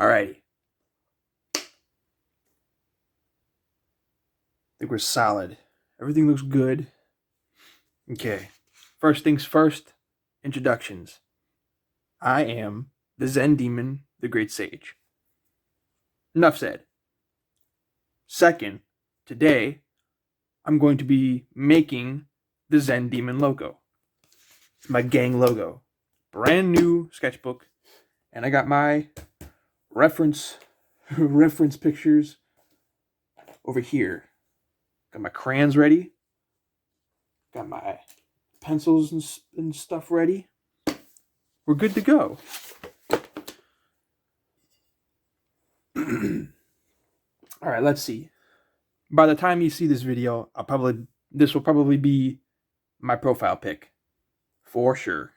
Alrighty. I think we're solid. Everything looks good. Okay. First things first, introductions. I am the Zen Demon, the Great Sage. Enough said. Second, today, I'm going to be making the Zen Demon logo. It's my gang logo. Brand new sketchbook. And I got my reference pictures over here. Got my crayons ready. Got my pencils and stuff ready. We're good to go. All right, let's see. By the time you see this video, this will probably be my profile pic. For sure.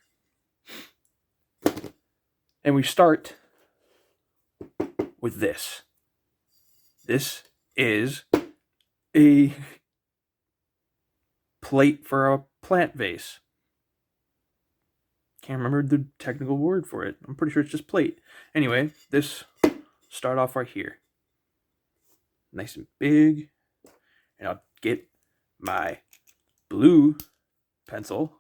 And we start with this. This is a plate for a plant vase. Can't remember the technical word for it. I'm pretty sure it's just plate. Anyway, this start off right here. Nice and big. And I'll get my blue pencil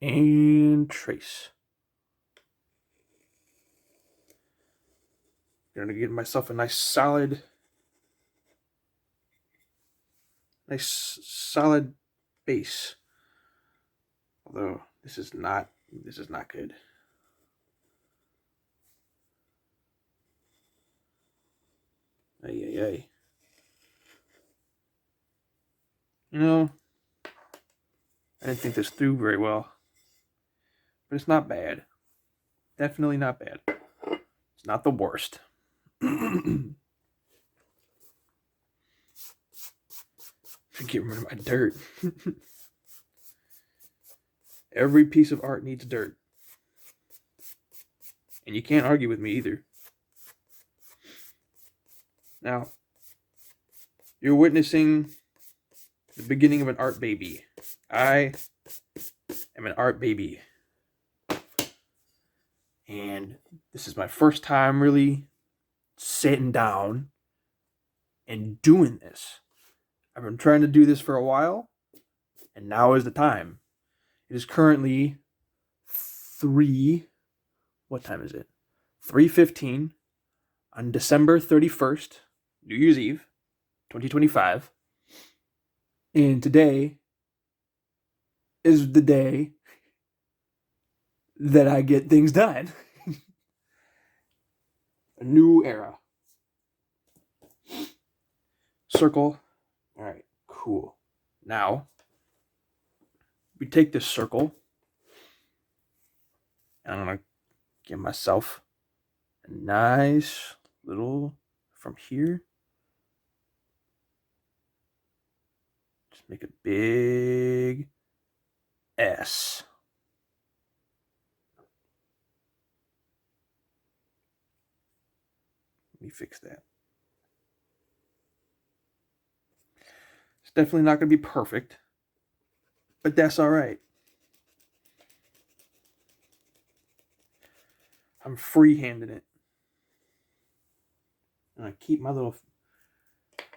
and trace. I'm gonna get myself a nice solid base. Although this is not good. Ay. You know, I didn't think this through very well. But it's not bad. Definitely not bad. It's not the worst. Get rid of my dirt. Every piece of art needs dirt. And you can't argue with me either. Now, you're witnessing the beginning of an art baby. I am an art baby. And this is my first time really sitting down and doing this. I've been trying to do this for a while, and now is the time. It is currently what time is it? 3:15 on December 31st, New Year's Eve, 2025. And today is the day that I get things done. A new era. Circle. All right, cool. Now, we take this circle, and I'm going to give myself a nice little, from here, just make a big S. Let me fix that. It's definitely not going to be perfect, but that's all right. I'm free-handing it. And I keep my little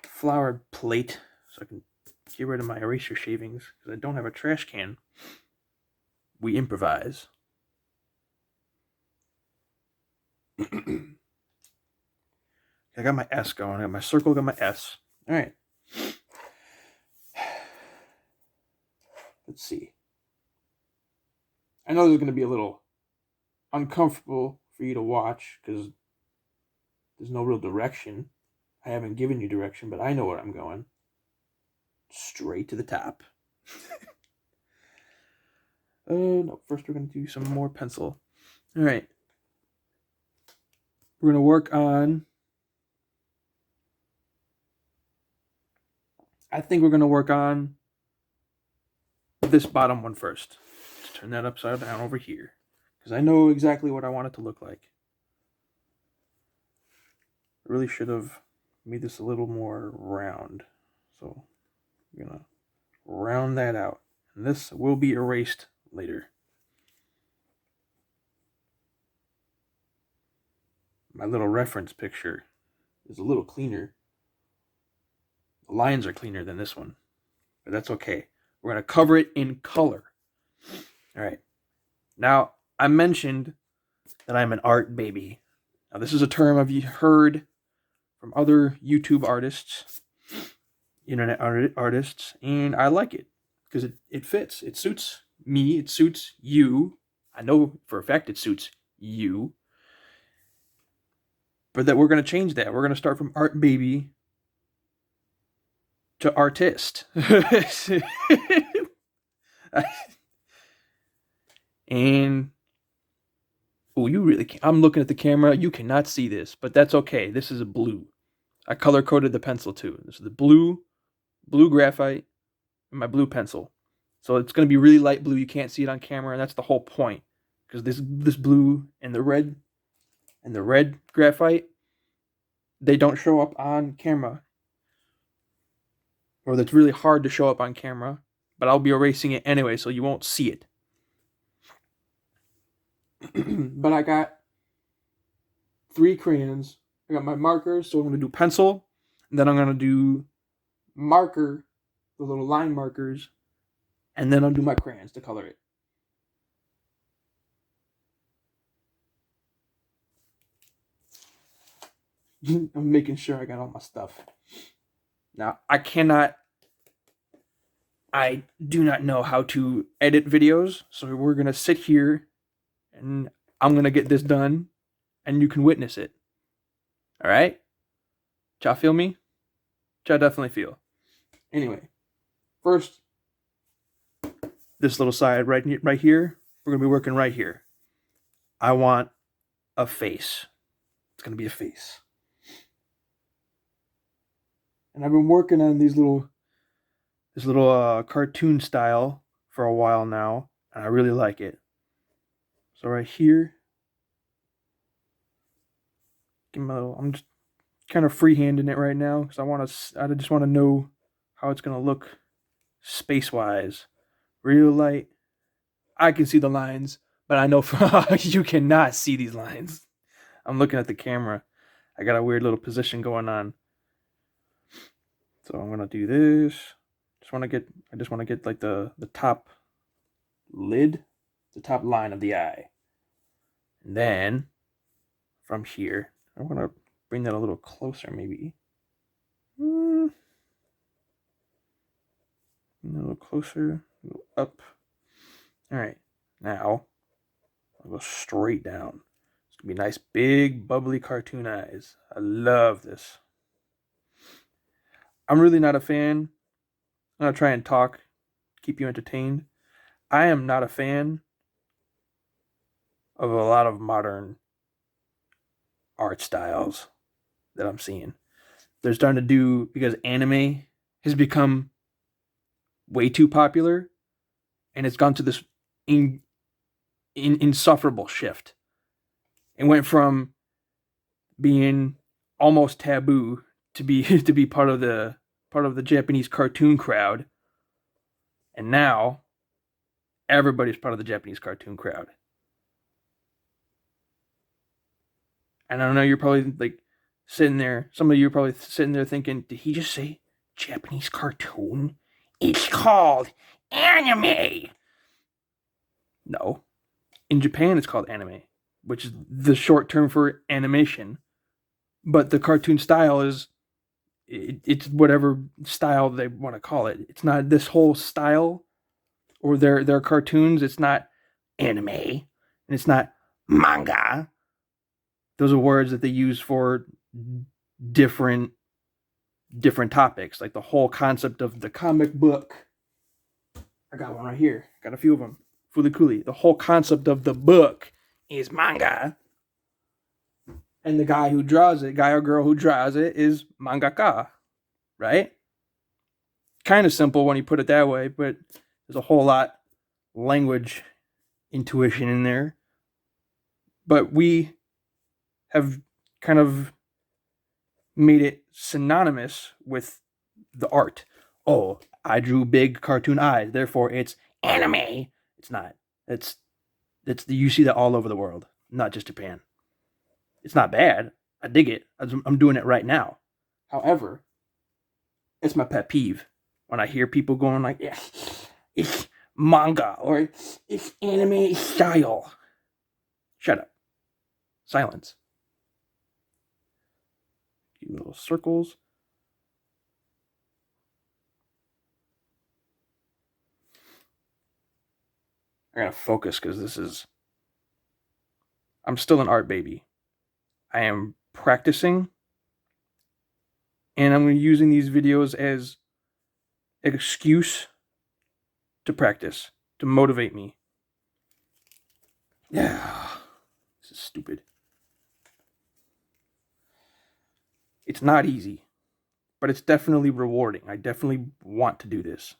flower plate so I can get rid of my eraser shavings because I don't have a trash can. We improvise. I got my S going. I got my circle, got my S. All right. Let's see. I know this is going to be a little uncomfortable for you to watch because there's no real direction. I haven't given you direction, but I know where I'm going. Straight to the top. No, first we're going to do some more pencil. All right. We're going to work on... I think we're going to work on this bottom one first. Just turn that upside down over here. Because I know exactly what I want it to look like. I really should have made this a little more round. So I'm going to round that out. And this will be erased later. my little reference picture is a little cleaner. The lines are cleaner than this one, but that's okay. We're going to cover it in color. All right. Now, I mentioned that I'm an art baby. Now, this is a term I've heard from other YouTube artists, internet artists, and I like it because it fits. It suits me. It suits you. I know for a fact it suits you. But that we're going to change that. We're going to start from art baby to artist. And oh, you really can't. I'm looking at the camera. You cannot see this, but that's okay. This is a blue. I color coded the pencil too. This is the blue graphite, and my blue pencil. So it's going to be really light blue. You can't see it on camera, and that's the whole point. Because this blue and the red graphite, they don't show up on camera. Or that's really hard to show up on camera. But I'll be erasing it anyway, so you won't see it. But I got 3 crayons. I got my markers, so I'm going to do pencil. And then I'm going to do marker, the little line markers. And then I'll do my crayons to color it. I'm making sure I got all my stuff. Now, I do not know how to edit videos, so we're going to sit here and I'm going to get this done and you can witness it. All right? Y'all feel me? Y'all definitely feel. Anyway, first, this little side right here, we're going to be working right here. I want a face. It's going to be a face. And I've been working on this little cartoon style for a while now, and I really like it. So right here, I'm just kind of freehanding it right now because I just want to know how it's gonna look space-wise. Real light, I can see the lines, but I know you cannot see these lines. I'm looking at the camera. I got a weird little position going on. So I'm gonna do this. I just want to get like the top lid, the top line of the eye. And then from here, I want to bring that a little closer, maybe. A little closer, a little up. All right, now I'll go straight down. It's gonna be nice, big, bubbly cartoon eyes. I love this. I'm really not a fan. I'm gonna try and talk, keep you entertained. I am not a fan of a lot of modern art styles that I'm seeing. They're starting to do, because anime has become way too popular, and it's gone to this insufferable shift. It went from being almost taboo to be part of the Japanese cartoon crowd, and now everybody's part of the Japanese cartoon crowd. And I don't know, you're probably like sitting there, some of you are probably sitting there thinking, did he just say Japanese cartoon? It's called anime. No. In Japan, it's called anime, which is the short term for animation. But the cartoon style is, it's whatever style they want to call it. It's not this whole style or their cartoons. It's not anime, and it's not manga. Those are words that they use for different topics, like the whole concept of the comic book. I got one right here. Got a few of them. Fooly cooly. The whole concept of the book is manga. And the guy who draws it, guy or girl who draws it, is mangaka. Right? Kind of simple when you put it that way, but there's a whole lot language intuition in there. But we have kind of made it synonymous with the art. Oh, I drew big cartoon eyes, therefore it's anime. It's not. You see that all over the world, not just Japan. It's not bad. I dig it. I'm doing it right now. However, it's my pet peeve when I hear people going like, yeah, it's manga or it's anime style. Shut up. Silence. Cute little circles. I gotta focus because I'm still an art baby. I am practicing, and I'm using these videos as an excuse to practice, to motivate me. Yeah, this is stupid. It's not easy, but it's definitely rewarding. I definitely want to do this.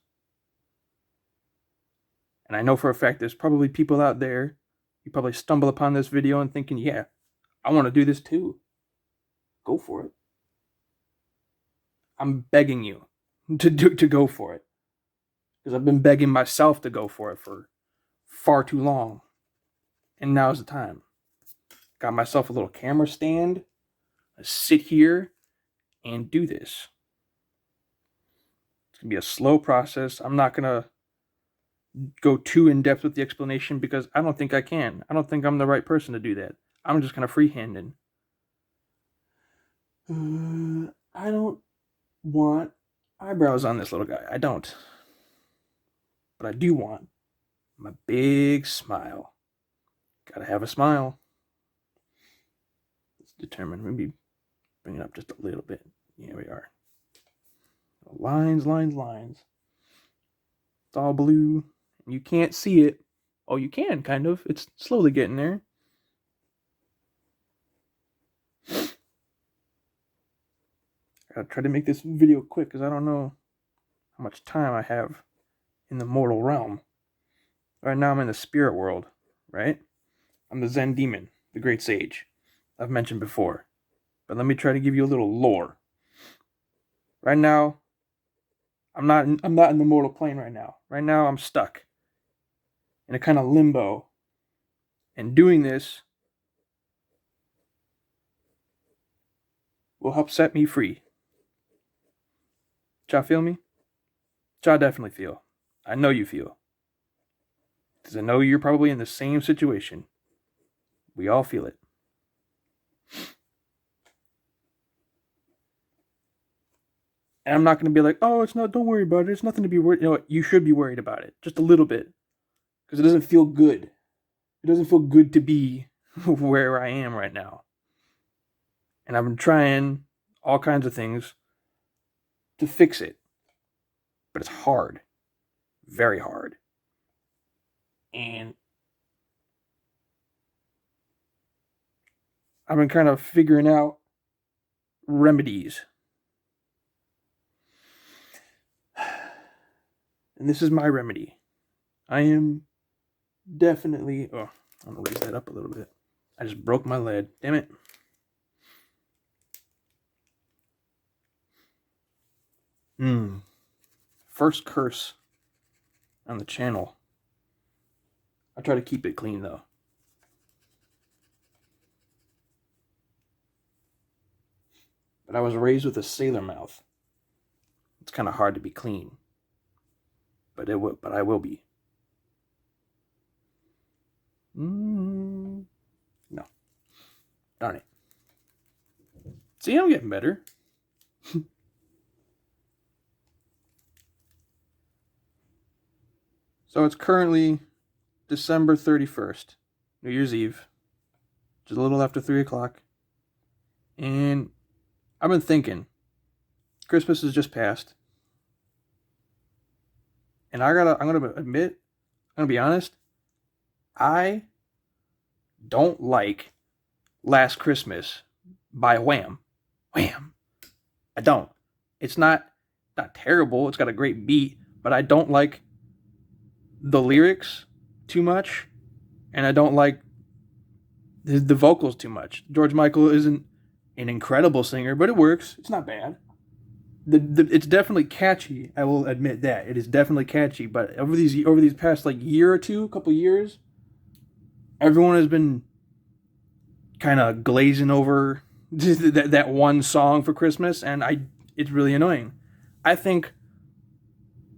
And I know for a fact there's probably people out there, you probably stumble upon this video and thinking, yeah, I want to do this too. Go for it. I'm begging you to go for it. Because I've been begging myself to go for it for far too long. And now's the time. Got myself a little camera stand. I sit here and do this. It's going to be a slow process. I'm not going to go too in depth with the explanation because I don't think I can. I don't think I'm the right person to do that. I'm just kind of freehanding. I don't want eyebrows on this little guy. I don't. But I do want my big smile. Gotta have a smile. Let's determine. Maybe bring it up just a little bit. Here we are. Lines, lines, lines. It's all blue. You can't see it. Oh, you can, kind of. It's slowly getting there. I gotta try to make this video quick because I don't know how much time I have in the mortal realm. Right now I'm in the spirit world, right? I'm the Zen Demon, the great sage. I've mentioned before. But let me try to give you a little lore. Right now, I'm not in the mortal plane right now. Right now I'm stuck in a kind of limbo. And doing this will help set me free. Y'all feel me? Y'all definitely feel. I know you feel. Because I know you're probably in the same situation. We all feel it. And I'm not going to be like, oh, don't worry about it. It's nothing to be worried. You know what? You should be worried about it. Just a little bit. Because it doesn't feel good. It doesn't feel good to be where I am right now. And I've been trying all kinds of things to fix it. But it's hard. Very hard. And I've been kind of figuring out remedies. And this is my remedy. I am definitely... Oh, I'm going to raise that up a little bit. I just broke my lead. Damn it. First curse on the channel. I try to keep it clean, though. But I was raised with a sailor mouth. It's kind of hard to be clean. But I will be. No. Darn it. See, I'm getting better. So it's currently December 31st, New Year's Eve. Just a little after 3 o'clock. And I've been thinking, Christmas has just passed. And I'm gonna admit, I'm gonna be honest, I don't like Last Christmas by Wham. Wham. I don't. It's not terrible. It's got a great beat, but I don't like the lyrics too much, and I don't like the vocals too much. George Michael isn't an incredible singer, but it works. It's not bad. It's definitely catchy. I will admit that it is definitely catchy. But over these past like year or two, couple years, everyone has been kind of glazing over that one song for Christmas, and it's really annoying. I think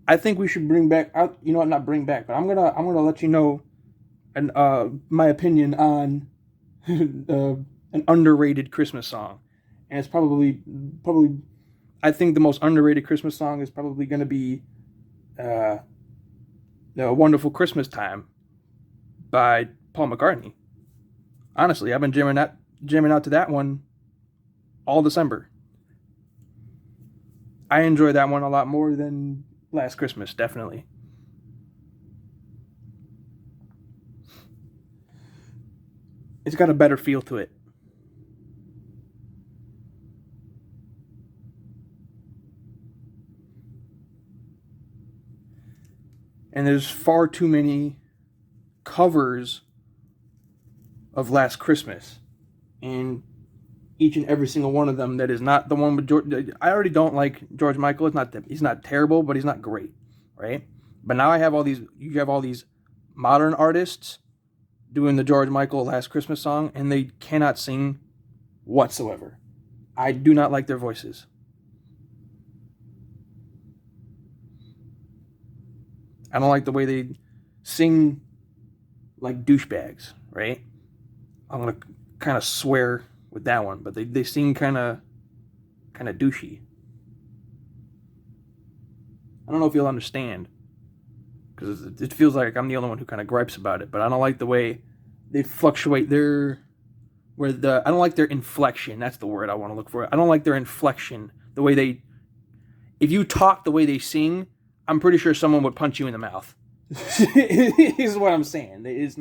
we should bring back. You know what? Not bring back, but I'm gonna let you know, and my opinion on an underrated Christmas song, and it's probably. I think the most underrated Christmas song is probably gonna be "The Wonderful Christmas Time" by Paul McCartney. Honestly, I've been jamming out to that one all December. I enjoy that one a lot more than Last Christmas, definitely. It's got a better feel to it. And there's far too many covers of Last Christmas, and each and every single one of them that is not the one with George. I already don't like George Michael. He's not terrible, but he's not great, right? But now you have all these modern artists doing the George Michael Last Christmas song, and they cannot sing whatsoever. I do not like their voices. I don't like the way they sing like douchebags, right? I'm gonna kind of swear with that one, but they sing kind of douchey. I don't know if you'll understand, because it feels like I'm the only one who kind of gripes about it. But I don't like the way they fluctuate I don't like their inflection. That's the word I want to look for. I don't like their inflection. The way if you talk the way they sing, I'm pretty sure someone would punch you in the mouth. Is what I'm saying. It is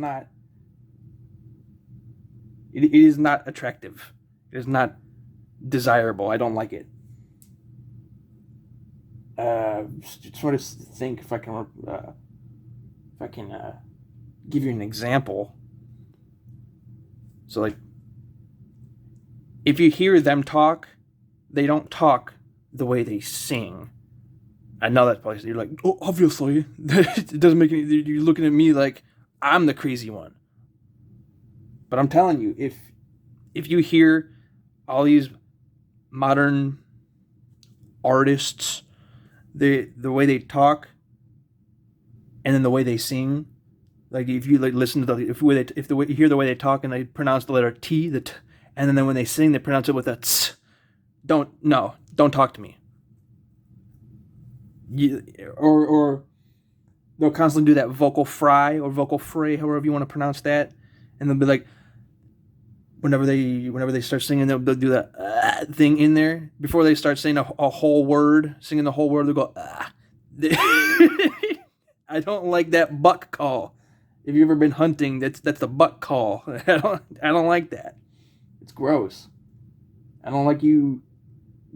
not attractive. It is not desirable. I don't like it. Sort of think if I can give you an example. So, like, if you hear them talk, they don't talk the way they sing. I know that's probably, you're like, oh, obviously. It doesn't make any, you're looking at me like I'm the crazy one. But I'm telling you, if you hear all these modern artists, the way they talk, and then the way they sing, like if you listen to you hear the way they talk and they pronounce the letter T, and then when they sing they pronounce it with a tss. Don't talk to me. Or they'll constantly do that vocal fry or vocal fray, however you want to pronounce that, and they'll be like, whenever they start singing, they'll do that thing in there before they start saying a whole word, singing the whole word. They'll go I don't like that buck call. If you've ever been hunting, that's the buck call. I don't like that. It's gross. I don't like you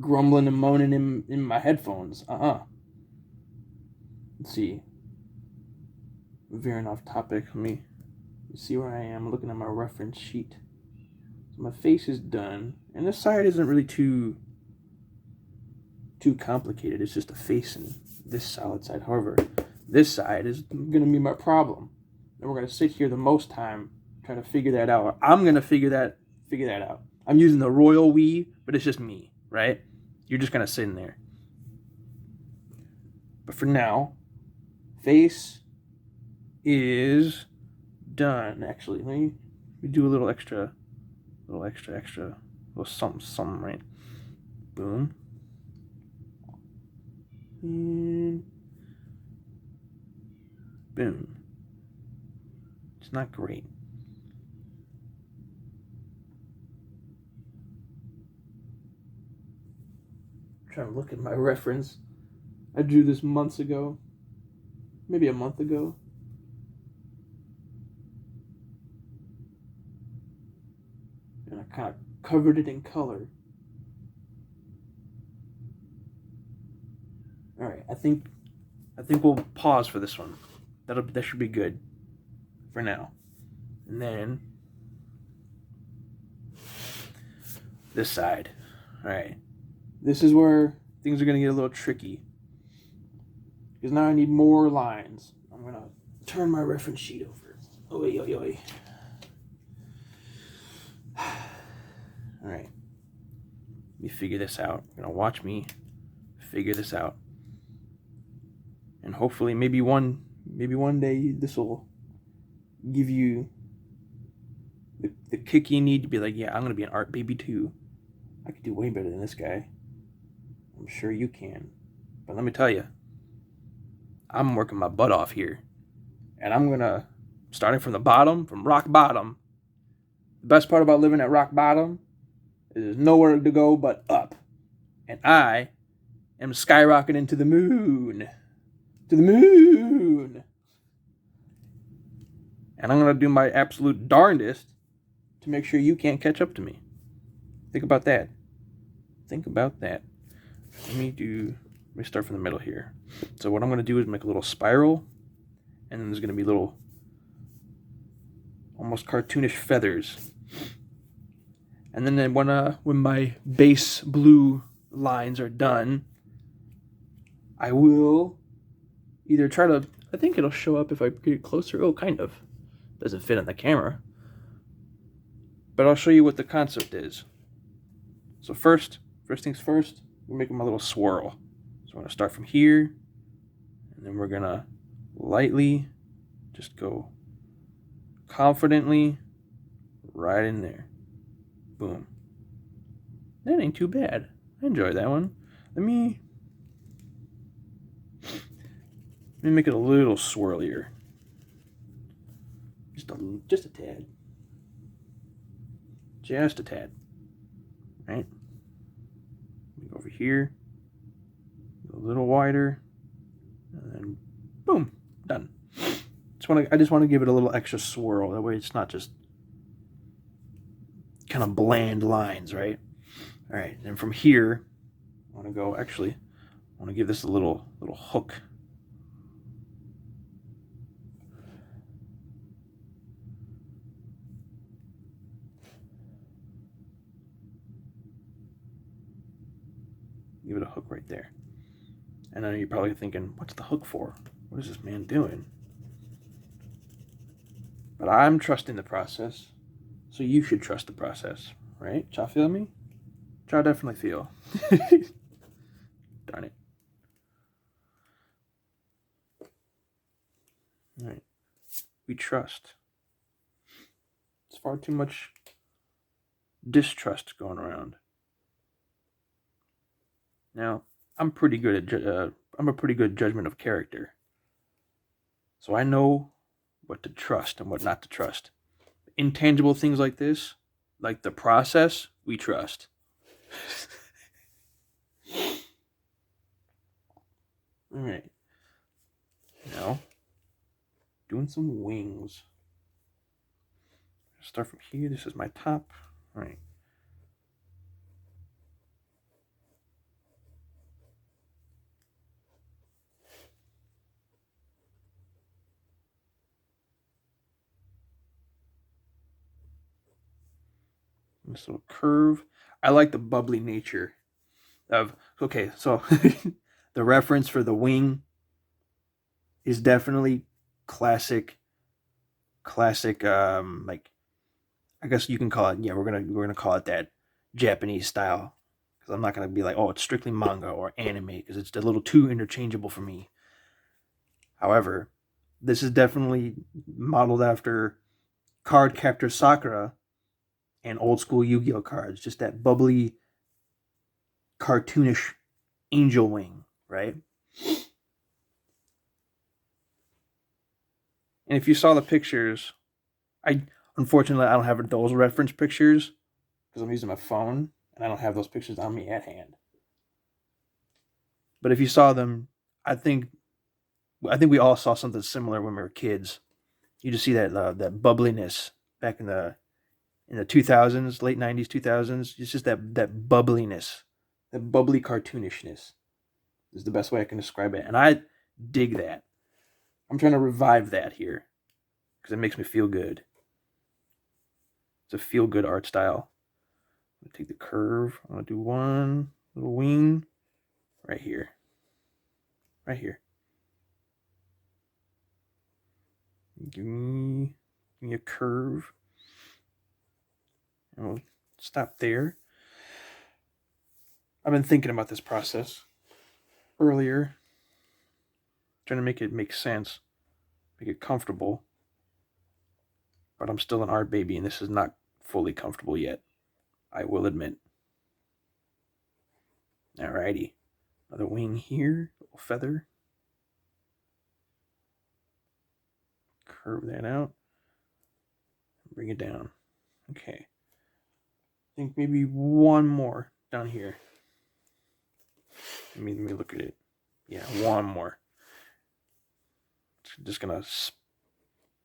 grumbling and moaning in my headphones. Let's see. Veering off topic. Let me see where I am. Looking at my reference sheet. So my face is done, and this side isn't really too complicated. It's just a face and this solid side. However, this side is going to be my problem, and we're going to sit here the most time trying to figure that out. I'm going to figure that out. I'm using the royal we, but it's just me, right? You're just kind of sitting there. But for now, face is done. Actually, let me do a little extra, little something, right? Boom. And boom. It's not great. I'm trying to look at my reference. I drew this months ago. Maybe a month ago. And I kind of covered it in color. Alright, I think we'll pause for this one. That should be good for now. And then this side. Alright. This is where things are going to get a little tricky. Because now I need more lines. I'm going to turn my reference sheet over. Oi. All right. Let me figure this out. You're gonna watch me figure this out, and hopefully, maybe one day, this will give you the kick you need to be like, yeah, I'm gonna be an art baby too. I could do way better than this guy. I'm sure you can. But let me tell you, I'm working my butt off here. And I'm gonna, starting from the bottom, from rock bottom. The best part about living at rock bottom is there's nowhere to go but up. And I am skyrocketing to the moon. To the moon. And I'm gonna do my absolute darndest to make sure you can't catch up to me. Think about that. Think about that. Let me start from the middle here. So what I'm going to do is make a little spiral, and then there's going to be little almost cartoonish feathers. And then when my base blue lines are done, I will either try to, I think it'll show up if I get it closer. Oh, kind of. Doesn't fit on the camera. But I'll show you what the concept is. So first things first, we're making my little swirl. So I'm going to start from here, and then we're going to lightly just go confidently right in there. Boom. That ain't too bad. I enjoy that one. Let me make it a little swirlier. Just a tad. Just a tad. Right? Go over here. A little wider. And then boom. Done. I just want to give it a little extra swirl. That way it's not just kind of bland lines, right? All right. And from here, I want to give this a little hook. Give it a hook right there. And then you're probably thinking, what's the hook for? What is this man doing? But I'm trusting the process, so you should trust the process, right? Y'all feel me? Y'all definitely feel. Darn it. All right. We trust. It's far too much distrust going around. Now, I'm a pretty good judgment of character. So I know what to trust and what not to trust. Intangible things like this, like the process, we trust. All right. Now, doing some wings. Start from here. This is my top. All right. This little curve. I like the bubbly nature of, okay, so the reference for the wing is definitely classic, like, I guess you can call it, yeah, we're gonna call it that Japanese style. Because I'm not gonna be like, oh, it's strictly manga or anime, because it's a little too interchangeable for me. However, this is definitely modeled after Card Captor Sakura and old school Yu-Gi-Oh cards. Just that bubbly, cartoonish angel wing, right? And if you saw the pictures, unfortunately I don't have those reference pictures because I'm using my phone and I don't have those pictures on me at hand. But if you saw them, I think we all saw something similar when we were kids. You just see that bubbliness back in the 2000s, late 90s, 2000s. It's just that bubbliness, that bubbly cartoonishness is the best way I can describe it. And I dig that. I'm trying to revive that here because it makes me feel good. It's a feel good art style. I'm going to take the curve. I'm going to do one little wing right here. Right here. Give me a curve. And we'll stop there. I've been thinking about this process earlier, trying to make it make sense, make it comfortable. But I'm still an art baby, and this is not fully comfortable yet, I will admit. Alrighty. Another wing here, little feather. Curve that out. Bring it down. Okay. I think maybe one more down here. Let me look at it. Yeah, one more. It's just gonna,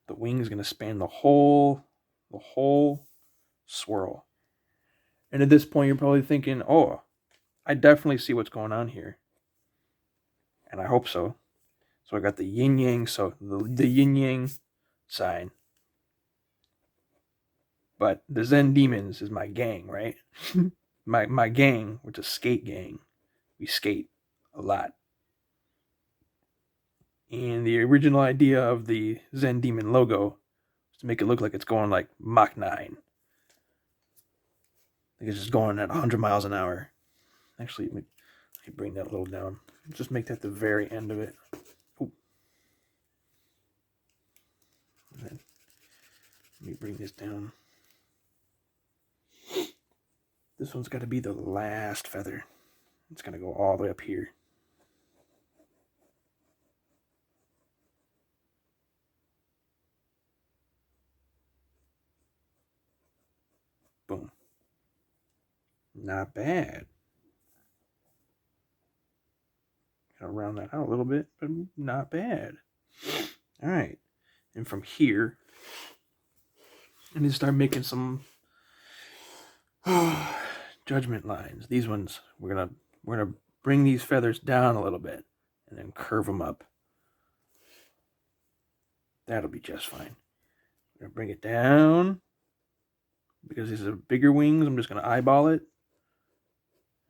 the wing's gonna span the whole swirl. And at this point, you're probably thinking, oh, I definitely see what's going on here. And I hope so. So I got the yin yang, so the yin yang sign. But the Zen Demons is my gang, right? my gang, which is a skate gang. We skate a lot. And the original idea of the Zen Demon logo is to make it look like it's going like Mach 9. Like it's just going at 100 miles an hour. Actually, let me bring that a little down. Just make that the very end of it. Ooh. And then let me bring this down. This one's got to be the last feather. It's going to go all the way up here. Boom. Not bad. Gotta round that out a little bit, but not bad. All right. And from here, I need to start making some judgment lines. These ones, we're gonna bring these feathers down a little bit and then curve them up. That'll be just fine. We're gonna bring it down. Because these are bigger wings, I'm just going to eyeball it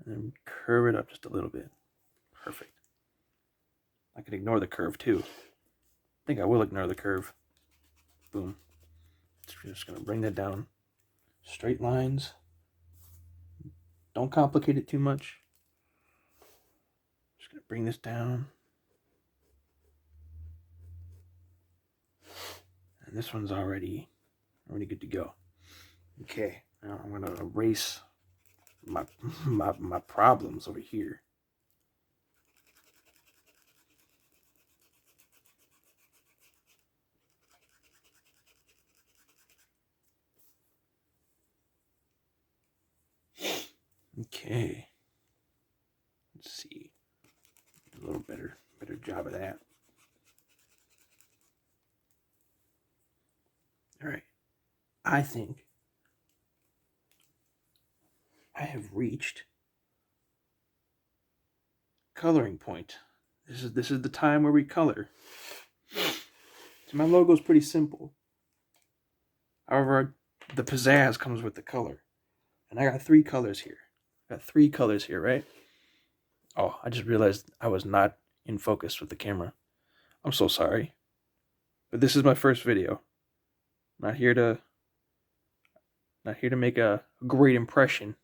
and then curve it up just a little bit. Perfect. I can ignore the curve too. I think I will ignore the curve. Boom. Just going to bring that down. Straight lines. Don't complicate it too much. Just going to bring this down. And this one's already good to go. Okay, now I'm gonna erase my problems over here. Okay, let's see, a little better job of that. All right, I think I have reached coloring point. This is the time where we color. So my logo is pretty simple. However, the pizzazz comes with the color. And I got 3 colors here. Right? Oh, I just realized I was not in focus with the camera. I'm so sorry. But this is my first video. Not here to make a great impression.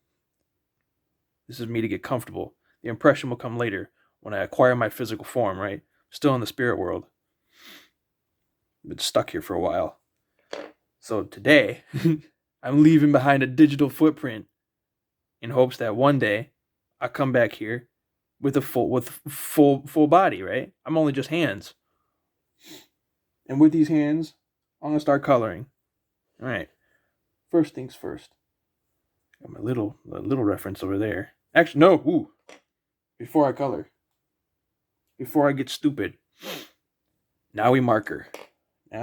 This is me to get comfortable. The impression will come later when I acquire my physical form, right? Still in the spirit world. Been stuck here for a while. So today, I'm leaving behind a digital footprint in hopes that one day I come back here with full body, right? I'm only just hands. And with these hands, I'm gonna start coloring. All right. First things first. Got my little reference over there. Actually, no. Ooh. Before I color. Before I get stupid. Now we marker. All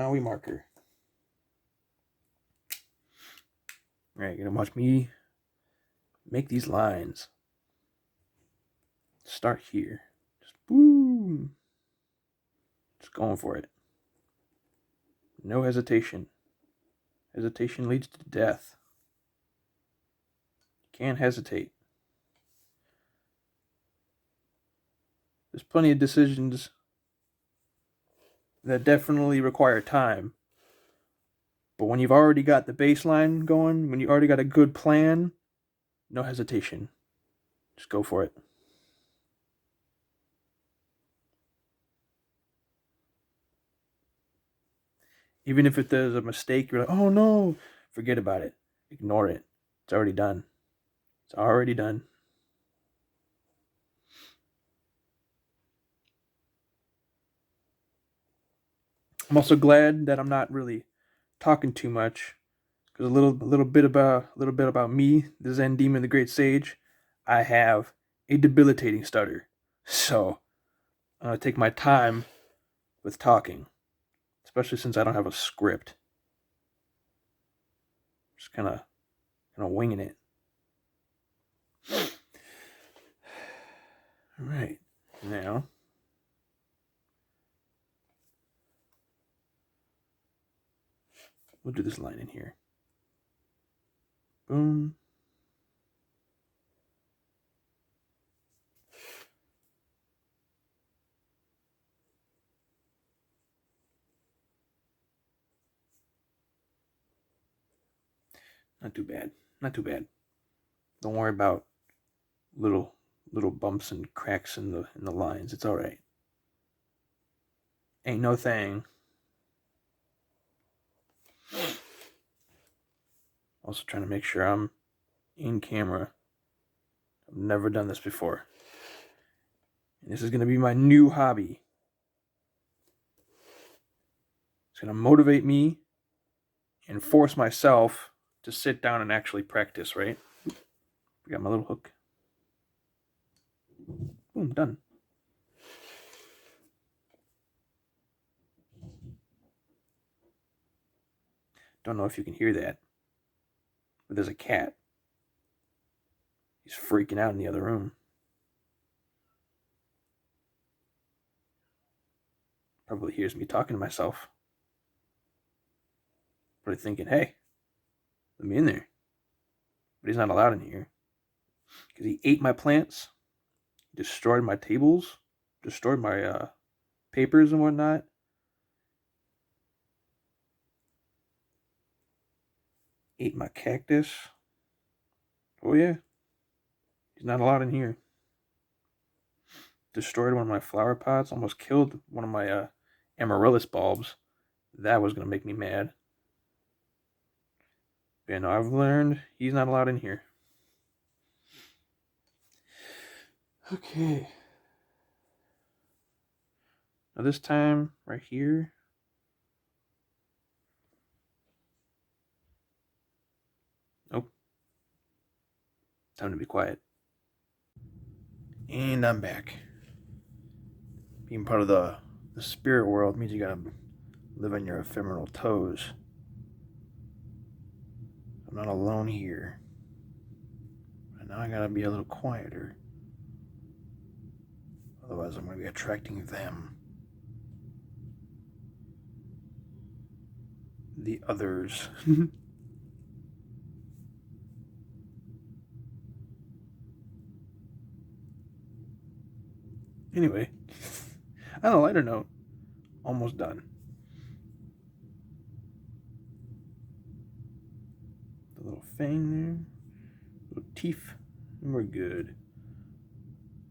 right, you're gonna watch me make these lines. Start here. Just boom. Just going for it. No hesitation. Hesitation leads to death. Can't hesitate. There's plenty of decisions that definitely require time. But when you've already got the baseline going, when you already got a good plan, no hesitation. Just go for it. Even if there's a mistake, you're like, oh no, forget about it. Ignore it. It's already done. It's already done. I'm also glad that I'm not really talking too much, because a little bit about me, the Zen Demon, the Great Sage. I have a debilitating stutter, so I'm gonna take my time with talking, especially since I don't have a script. Just kind of winging it. All right, now we'll do this line in here. Boom. Not too bad. Not too bad. Don't worry about little bumps and cracks in the lines. It's all right. Ain't no thing. Also trying to make sure I'm in camera. I've never done this before. And this is going to be my new hobby. It's going to motivate me and force myself to sit down and actually practice, right? We got my little hook. Boom, done. Don't know if you can hear that, but there's a cat. He's freaking out in the other room. Probably hears me talking to myself. Probably thinking, hey, let me in there. But he's not allowed in here. Because he ate my plants, destroyed my tables, destroyed my papers and whatnot. Ate my cactus. Oh yeah. He's not allowed in here. Destroyed one of my flower pots. Almost killed one of my amaryllis bulbs. That was going to make me mad. But no, I've learned he's not allowed in here. Okay. Now this time, right here. Nope. Time to be quiet. And I'm back. Being part of the spirit world means you gotta live on your ephemeral toes. I'm not alone here. And now I gotta be a little quieter. Otherwise I'm gonna be attracting them. The others. Anyway, on a lighter note, almost done. The little fang there, little teeth, and we're good.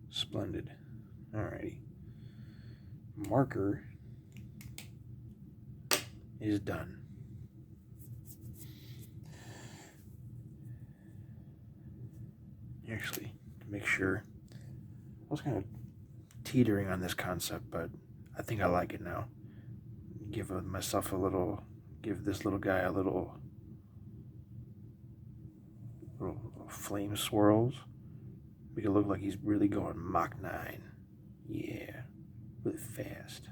Splendid. Alrighty. Marker is done. Actually, to make sure, I was kind of teetering on this concept, but I think I like it now. Give myself a little, give this little guy a little flame swirls. Make it look like he's really going Mach 9. Yeah, really fast.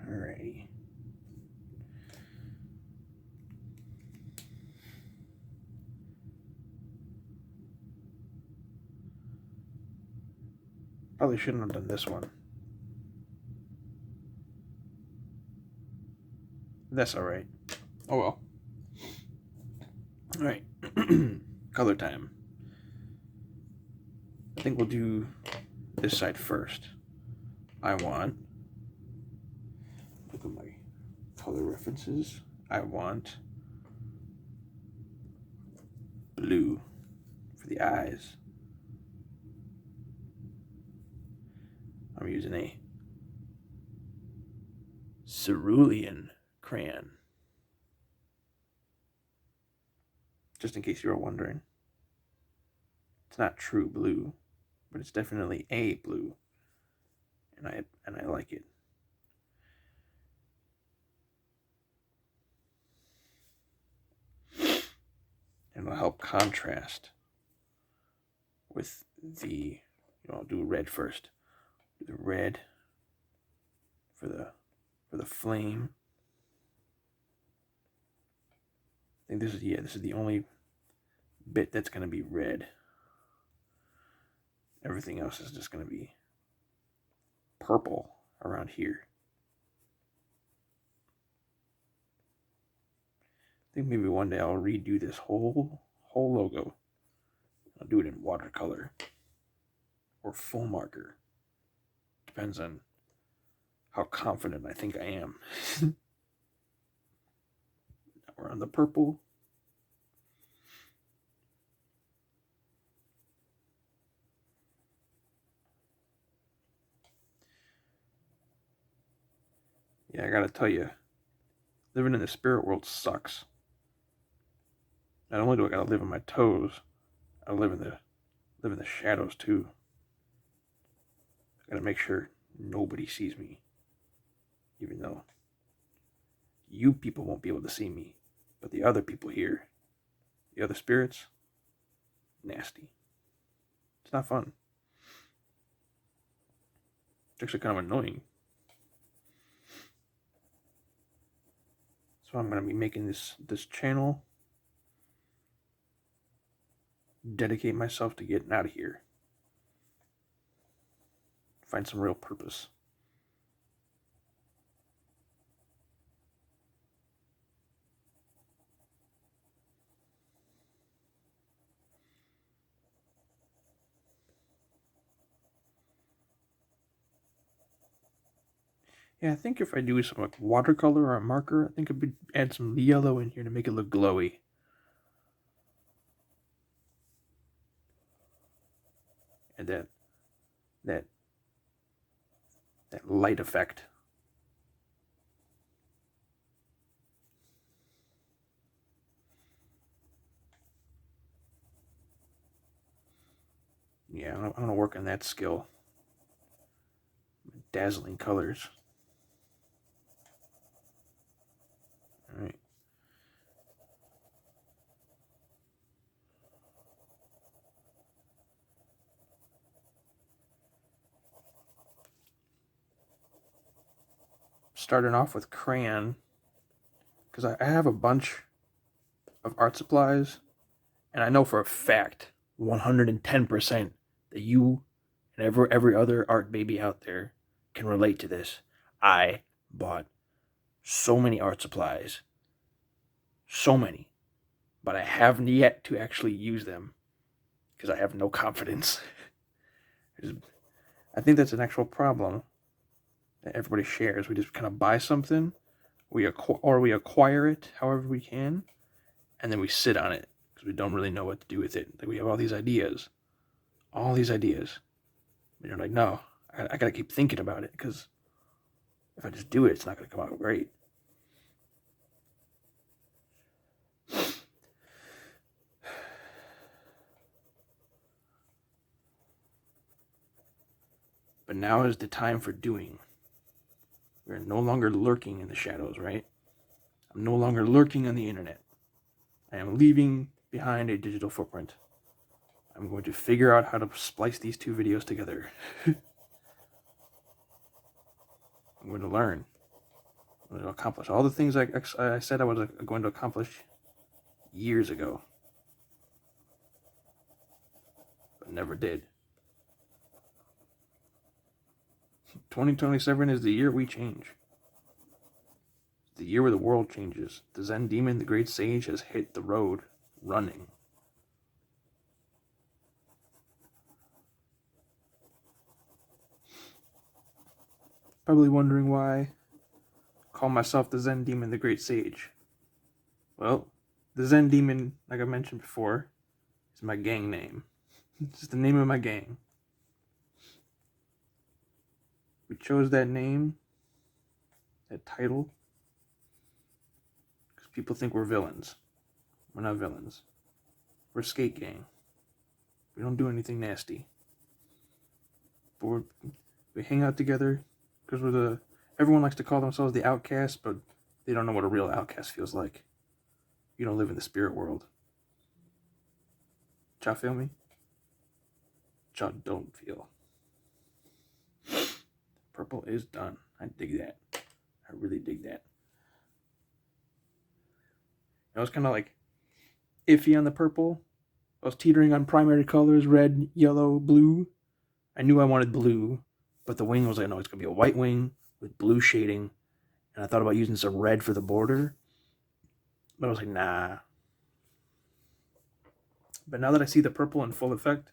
Alrighty. Probably shouldn't have done this one. That's alright. Oh well. All right, color time. I think we'll do this side first. I want, look at my color references. I want blue for the eyes. I'm using a cerulean crayon. Just in case you were wondering. It's not true blue, but it's definitely a blue. And I like it. And it'll help contrast with the, I'll do red first. Do the red for the flame. I think this is the only bit that's gonna be red. Everything else is just gonna be purple around here. I think maybe one day I'll redo this whole logo. I'll do it in watercolor or full marker. Depends on how confident I think I am. Now we're on the purple. Yeah, I gotta tell you, living in the spirit world sucks. Not only do I gotta live on my toes, I live in the shadows too. I gotta make sure nobody sees me, even though you people won't be able to see me, but the other people here, the other spirits, nasty. It's not fun. It's actually kind of annoying. So I'm gonna be making this channel, dedicate myself to getting out of here. Find some real purpose. Yeah, I think if I do some like watercolor or a marker, I think I could add some yellow in here to make it look glowy. And that light effect. Yeah, I'm gonna work on that skill. Dazzling colors. All right. Starting off with crayon, because I have a bunch of art supplies, and I know for a fact, 110%, that you and every other art baby out there can relate to this. I bought so many art supplies, so many, but I haven't yet to actually use them because I have no confidence. I think that's an actual problem that everybody shares. We just kind of buy something, we acquire it however we can, and then we sit on it because we don't really know what to do with it. Like we have all these ideas, and you're like, no, I gotta keep thinking about it because if I just do it, it's not gonna come out great. But now is the time for doing. We're no longer lurking in the shadows, right? I'm no longer lurking on the internet. I am leaving behind a digital footprint. I'm going to figure out how to splice these two videos together. I'm going to learn. I'm going to accomplish all the things I said I was going to accomplish years ago, but never did. 2027 is the year we change. The year where the world changes. The Zen Demon, the great sage, has hit the road running. Probably wondering why I call myself the Zen Demon, the Great Sage. Well, the Zen Demon, like I mentioned before, is my gang name. It's the name of my gang. We chose that name, that title, because people think we're villains. We're not villains. We're a skate gang. We don't do anything nasty. But we hang out together because everyone likes to call themselves the outcast, but they don't know what a real outcast feels like. You don't live in the spirit world. Y'all feel me? Y'all don't feel. Purple is done. I dig that. I really dig that. I was kind of like iffy on the purple. I was teetering on primary colors, red, yellow, blue. I knew I wanted blue, but the wing was like, no, it's going to be a white wing with blue shading. And I thought about using some red for the border. But I was like, nah. But now that I see the purple in full effect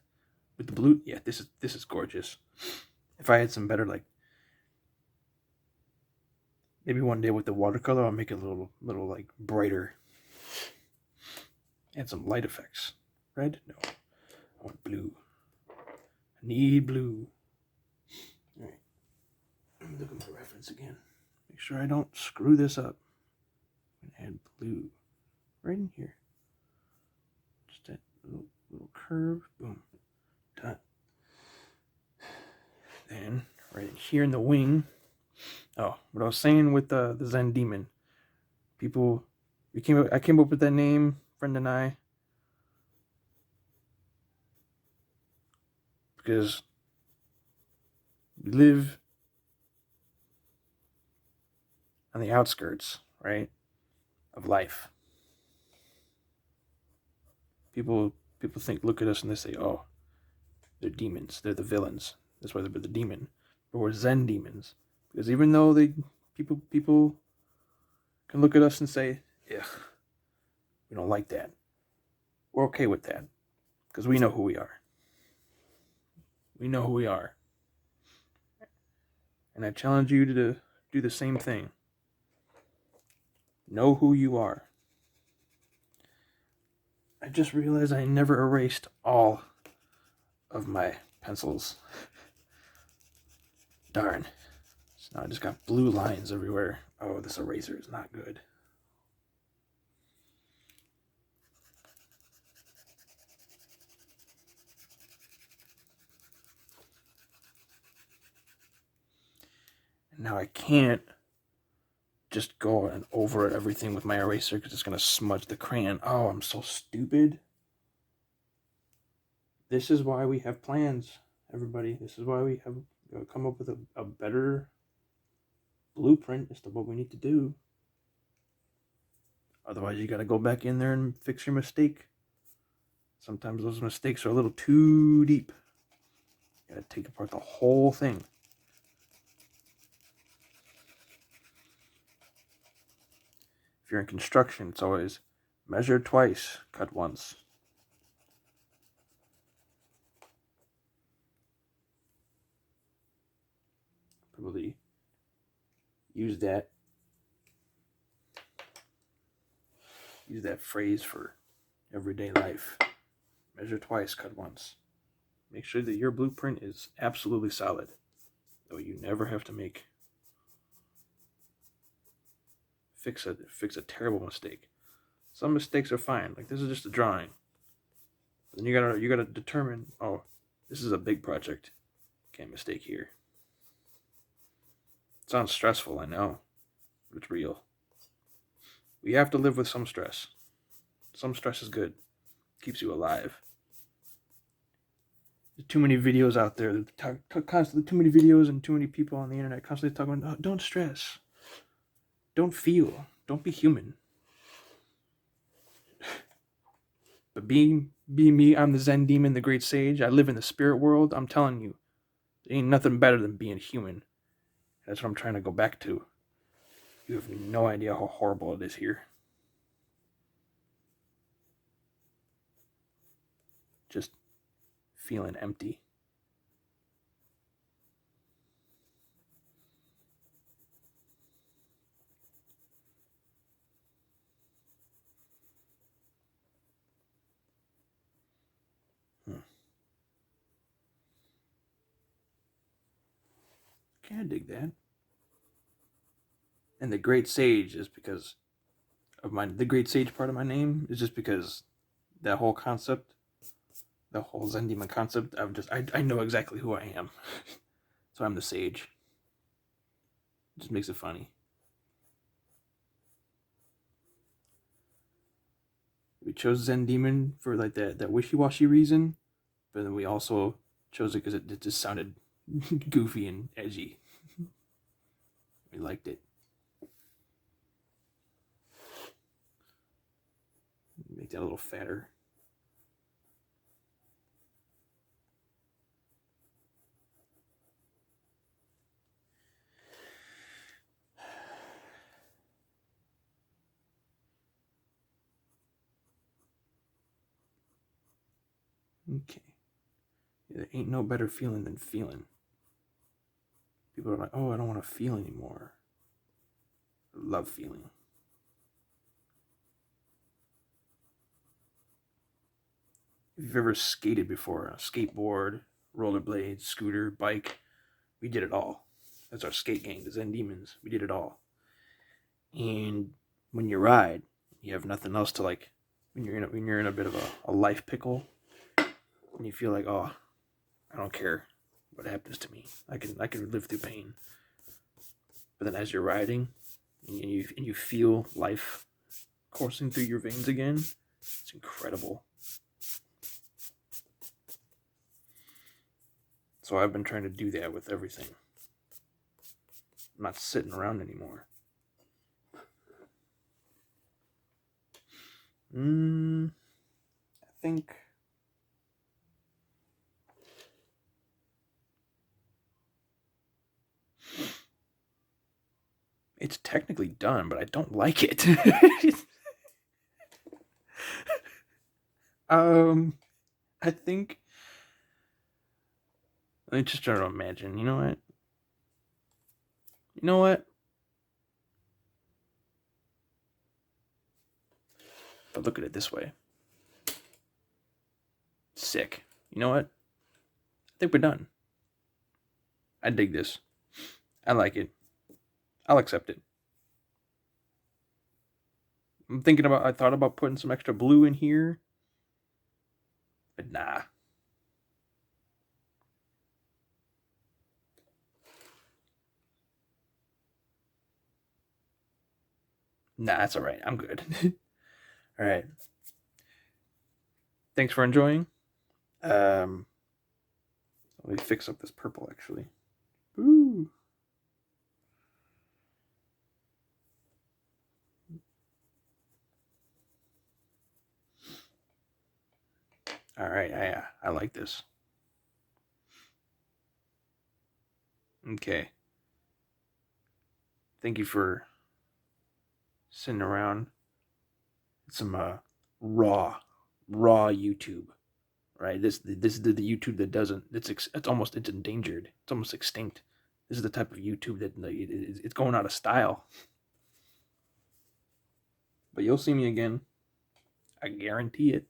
with the blue, yeah, this is gorgeous. If I had some better, like, maybe one day with the watercolor, I'll make it a little like brighter. Add some light effects. Red? No. I want blue. I need blue. All right. I'm looking for reference again. Make sure I don't screw this up. And add blue right in here. Just that little curve. Boom. Done. Then right here in the wing. Oh, what I was saying with the Zen Demon. I came up with that name, friend and I, because we live on the outskirts, right, of life. People look at us and they say, oh, they're demons, they're the villains. That's why they're the demon. But we're Zen demons. Because even though people can look at us and say, ugh, we don't like that, we're okay with that. Because we know who we are. We know who we are. And I challenge you to do the same thing. Know who you are. I just realized I never erased all of my pencils. Darn. So now I just got blue lines everywhere. Oh, this eraser is not good. And now I can't just go and over everything with my eraser because it's going to smudge the crayon. Oh, I'm so stupid. This is why we have plans, everybody. This is why we have come up with a better blueprint as to what we need to do. Otherwise, you got to go back in there and fix your mistake. Sometimes those mistakes are a little too deep. You got to take apart the whole thing. If you're in construction, it's always measure twice, cut once. Probably use that phrase for everyday life. Measure twice, cut once. Make sure that your blueprint is absolutely solid, though you never have to fix a terrible mistake. Some mistakes are fine, like this is just a drawing. But then you gotta determine, oh, this is a big project. Can't mistake here. It sounds stressful, I know, but it's real. We have to live with some stress. Some stress is good. Keeps you alive. There's too many videos out there. Constantly too many videos and too many people on the internet constantly talking about, oh, don't stress. Don't feel. Don't be human. But being me, I'm the Zen Demon, the Great Sage. I live in the spirit world. I'm telling you, there ain't nothing better than being human. That's what I'm trying to go back to. You have no idea how horrible it is here. just feeling empty. Can't I dig that? And the Great Sage is because of the Great Sage part of my name is just because that whole concept, the whole Zen Demon concept, I know exactly who I am. So I'm the sage. It just makes it funny. We chose Zen Demon for like that wishy-washy reason, but then we also chose it because it just sounded goofy and edgy. We liked it. Make that a little fatter. Okay. Yeah, there ain't no better feeling than feeling. People are like, oh, I don't want to feel anymore. I love feeling. If you've ever skated before, a skateboard, rollerblades, scooter, bike, we did it all. That's our skate gang, the Zen Demons. We did it all. And when you ride, you have nothing else to like. When you're in a bit of a life pickle, and you feel like, oh, I don't care what happens to me. I can live through pain. But then as you're riding, and you feel life coursing through your veins again, it's incredible. So I've been trying to do that with everything. I'm not sitting around anymore. I think it's technically done, but I don't like it. I think. Let me just try to imagine. You know what? But look at it this way. Sick. You know what? I think we're done. I dig this. I like it. I'll accept it. I thought about putting some extra blue in here. But nah. Nah, that's alright. I'm good. Alright. Thanks for enjoying. Let me fix up this purple actually. Ooh. Alright, I like this. Okay. Thank you for sitting around. Some raw YouTube, right? This is the YouTube that doesn't. It's endangered. It's almost extinct. This is the type of YouTube that it's going out of style. But you'll see me again. I guarantee it.